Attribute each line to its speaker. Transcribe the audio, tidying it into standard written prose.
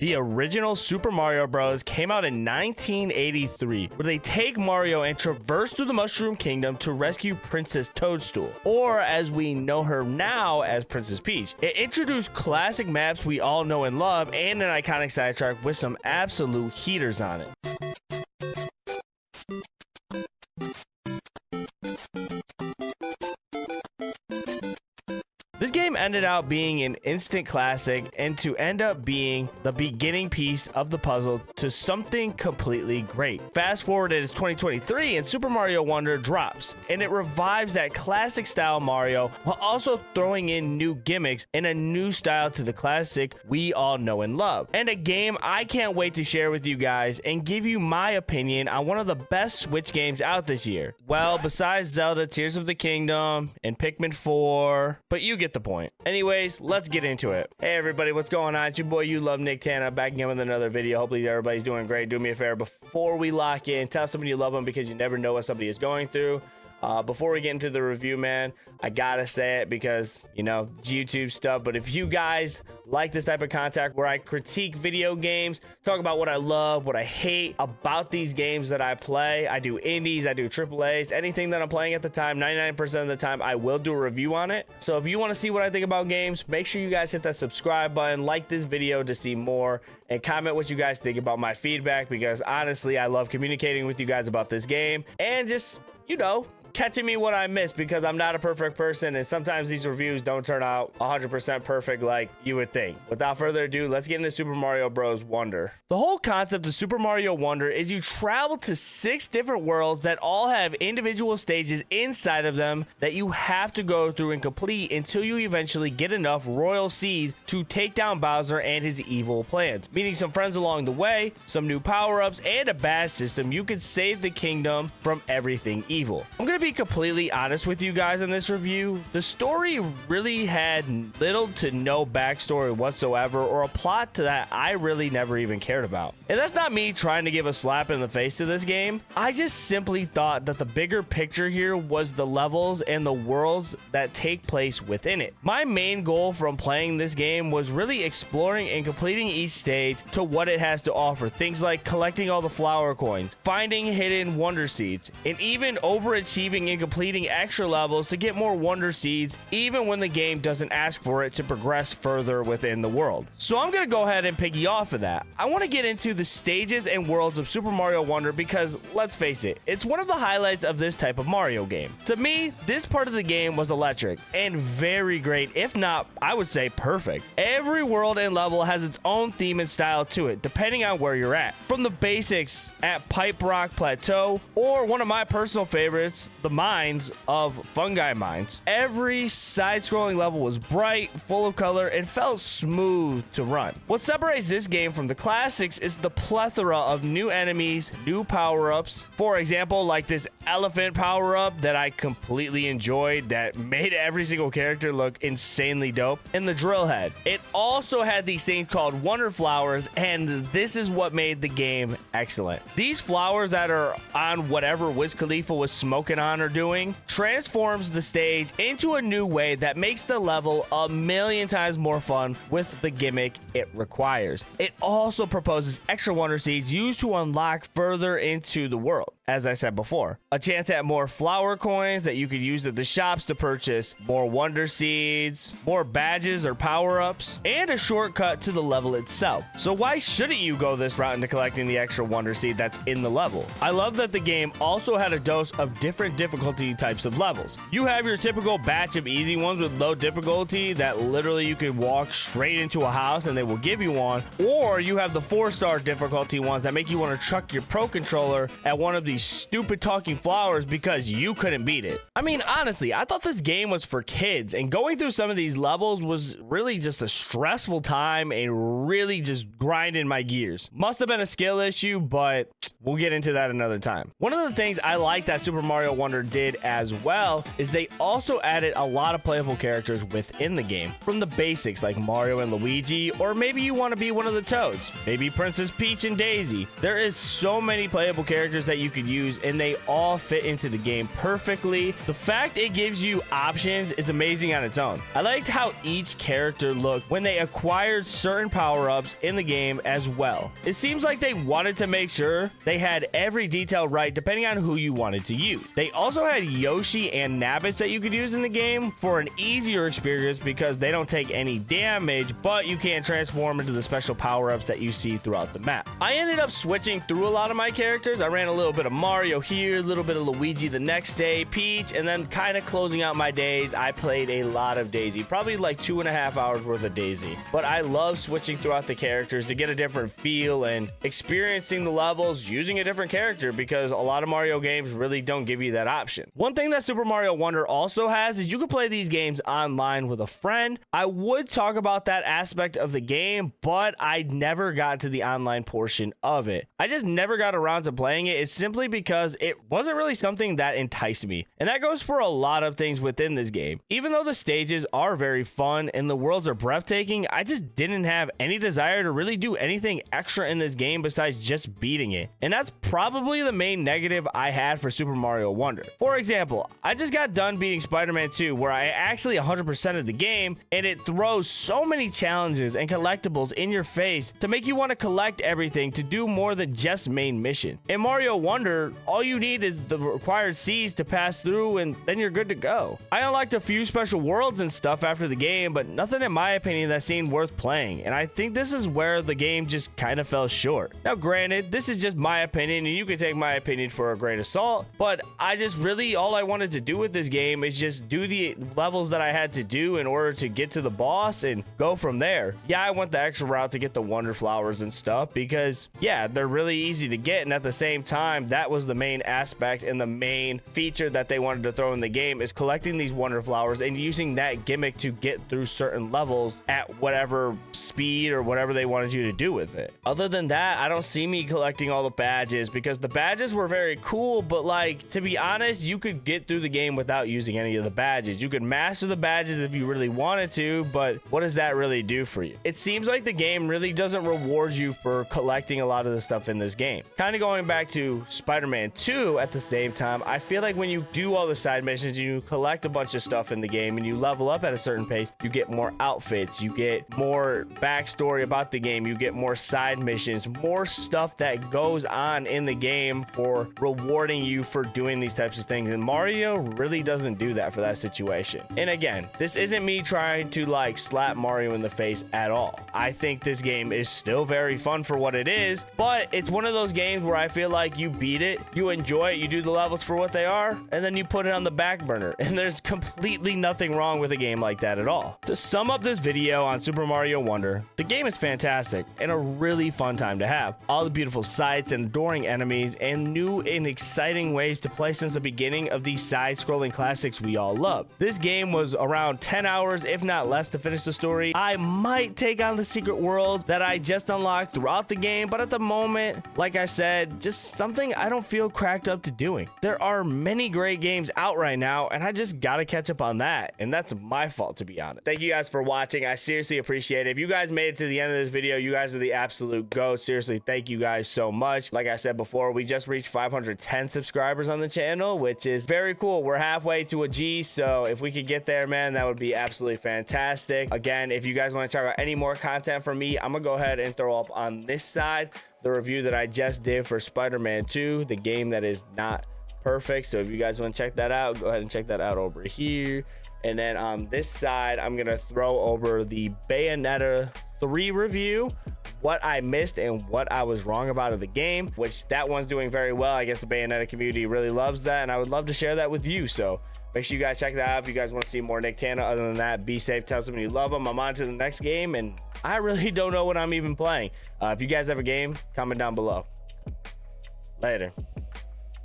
Speaker 1: The original Super Mario Bros. Came out in 1983, where they take Mario and traverse through the Mushroom Kingdom to rescue Princess Toadstool, or as we know her now as Princess Peach. It introduced classic maps we all know and love, and an iconic sidetrack with some absolute heaters on it. This game ended up being an instant classic and to end up being the beginning piece of the puzzle to something completely great. Fast forward, it is 2023 and Super Mario Wonder drops, and it revives that classic style Mario while also throwing in new gimmicks and a new style to the classic we all know and love. And a game I can't wait to share with you guys and give you my opinion on one of the best Switch games out this year. Well, besides Zelda Tears of the Kingdom and Pikmin 4, but you get the point. Anyways, let's get into it. Hey everybody, what's going on? It's your boy YouLoveNicktana back again with another video. Hopefully everybody's doing great. Do me a favor before we lock in, tell somebody you love them, because you never know what somebody is going through. Before we get into the review, man, I gotta say it because, you know, it's YouTube stuff, but if you guys like this type of content where I critique video games, talk about what I love, what I hate about these games that I play, I do indies, I do AAAs, anything that I'm playing at the time, 99% of the time, I will do a review on it. So if you want to see what I think about games, make sure you guys hit that subscribe button, like this video to see more, and comment what you guys think about my feedback, because honestly, I love communicating with you guys about this game and just, you know, catching me what I missed, because I'm not a perfect person and sometimes these reviews don't turn out 100% perfect like you would think. Without further ado, let's get into Super Mario Bros. Wonder. The whole concept of Super Mario Wonder is you travel to 6 different worlds that all have individual stages inside of them that you have to go through and complete until you eventually get enough royal seeds to take down Bowser and his evil plans. Meeting some friends along the way, some new power-ups, and a badge system, you can save the kingdom from everything evil. I'm gonna be completely honest with you guys in this review. The story really had little to no backstory whatsoever, or a plot to that I really never even cared about. And that's not me trying to give a slap in the face to this game. I just simply thought that the bigger picture here was the levels and the worlds that take place within it. My main goal from playing this game was really exploring and completing each stage to what it has to offer. Things like collecting all the flower coins, finding hidden wonder seeds, and even overachieving and completing extra levels to get more wonder seeds, even when the game doesn't ask for it to progress further within the world. So I'm gonna go ahead and piggy off of that. I want to get into the stages and worlds of Super Mario Wonder because, let's face it, it's one of the highlights of this type of Mario game. To me, this part of the game was electric and very great, if not, I would say perfect. Every world and level has its own theme and style to it, depending on where you're at. From the basics at Pipe Rock Plateau, or one of my personal favorites, the mines of Fungi Mines. Every side-scrolling level was bright, full of color, and felt smooth to run. What separates this game from the classics is the plethora of new enemies, new power-ups. For example, like this elephant power-up that I completely enjoyed that made every single character look insanely dope, and the drill head. It also had these things called wonder flowers, and this is what made the game excellent. These flowers that are on whatever Wiz Khalifa was smoking on or doing transforms the stage into a new way that makes the level a million times more fun with the gimmick it requires. It also proposes extra wonder seeds used to unlock further into the world. As I said before, a chance at more flower coins that you could use at the shops to purchase more wonder seeds, more badges or power-ups, and a shortcut to the level itself. So why shouldn't you go this route into collecting the extra wonder seed that's in the level? I love that the game also had a dose of different difficulty types of levels. You have your typical batch of easy ones with low difficulty that literally you could walk straight into a house and they will give you one, or you have the 4-star difficulty ones that make you want to chuck your Pro Controller at one of these stupid talking flowers because you couldn't beat it. I mean, honestly, I thought this game was for kids, and going through some of these levels was really just a stressful time and really just grinding my gears. Must have been a skill issue, but we'll get into that another time. One of the things I like that Super Mario Wonder did as well is they also added a lot of playable characters within the game, from the basics like Mario and Luigi, or maybe you want to be one of the Toads, maybe Princess Peach and Daisy. There is so many playable characters that you could use, and they all fit into the game perfectly. The fact it gives you options is amazing on its own. I liked how each character looked when they acquired certain power-ups in the game as well. It seems like they wanted to make sure they had every detail right depending on who you wanted to use. They also had Yoshi and Nabbits that you could use in the game for an easier experience because they don't take any damage, but you can transform into the special power-ups that you see throughout the map. I ended up switching through a lot of my characters. I ran a little bit of Mario here, a little bit of Luigi the next day, Peach, and then kind of closing out my days, I played a lot of Daisy, probably like 2.5 hours worth of Daisy. But I love switching throughout the characters to get a different feel and experiencing the levels using a different character, because a lot of Mario games really don't give you that option. One thing that Super Mario Wonder also has is you can play these games online with a friend. I would talk about that aspect of the game, but I never got to the online portion of it. I just never got around to playing it. It's simply because it wasn't really something that enticed me. And that goes for a lot of things within this game. Even though the stages are very fun and the worlds are breathtaking, I just didn't have any desire to really do anything extra in this game besides just beating it. And that's probably the main negative I had for Super Mario Wonder. For example, I just got done beating Spider-Man 2, where I actually 100%ed the game, and it throws so many challenges and collectibles in your face to make you want to collect everything to do more than just main mission. In Mario Wonder, all you need is the required C's to pass through, and then you're good to go. I unlocked a few special worlds and stuff after the game, but nothing in my opinion that seemed worth playing, and I think this is where the game just kind of fell short. Now granted, this is just my opinion, and you can take my opinion for a grain of salt, but I just really, all I wanted to do with this game is just do the levels that I had to do in order to get to the boss and go from there. Yeah, I went the extra route to get the Wonder Flowers and stuff because, yeah, they're really easy to get, and at the same time, that was the main aspect and the main feature that they wanted to throw in the game, is collecting these Wonder Flowers and using that gimmick to get through certain levels at whatever speed or whatever they wanted you to do with it. Other than that, I don't see me collecting all the badges, because the badges were very cool, but like, to be honest, you could get through the game without using any of the badges. You could master the badges if you really wanted to, but what does that really do for you? It seems like the game really doesn't reward you for collecting a lot of the stuff in this game. Kind of going back to Spider-Man 2 at the same time, I feel like when you do all the side missions, you collect a bunch of stuff in the game and you level up at a certain pace, you get more outfits, you get more backstory about the game, you get more side missions, more stuff that goes on in the game for rewarding you for doing these types of things. And Mario really doesn't do that for that situation. And again, this isn't me trying to like slap Mario in the face at all. I think this game is still very fun for what it is, but it's one of those games where I feel like you beat it, you enjoy it, you do the levels for what they are, and then you put it on the back burner. And there's completely nothing wrong with a game like that at all. To sum up this video on Super Mario Wonder, the game is fantastic and a really fun time to have. All the beautiful sights and adoring enemies and new and exciting ways to play since the beginning of these side-scrolling classics we all love. This game was around 10 hours, if not less, to finish the story. I might take on the secret world that I just unlocked throughout the game, but at the moment, like I said, just something I don't feel cracked up to doing. There are many great games out right now, and I just gotta catch up on that, and that's my fault, to be honest. Thank you guys for watching. I seriously appreciate it. If you guys made it to the end of this video, you guys are the absolute GOAT. Seriously, thank you guys so much. Like I said before, we just reached 510 subscribers on the channel, which is very cool. We're halfway to a G, so if we could get there, man, that would be absolutely fantastic. Again, if you guys want to check out any more content from me, I'm gonna go ahead and throw up on this side the review that I just did for Spider-Man 2, the game that is not perfect. So if you guys want to check that out, go ahead and check that out over here. And then on this side, I'm gonna throw over the Bayonetta 3 review, what I missed and what I was wrong about of the game, which that one's doing very well. I guess the Bayonetta community really loves that, and I would love to share that with you. So make sure you guys check that out if you guys want to see more Nicktana. Other than that, be safe, tell someone you love them. I'm on to the next game, and I really don't know what I'm even playing. If you guys have a game, comment down below. Later.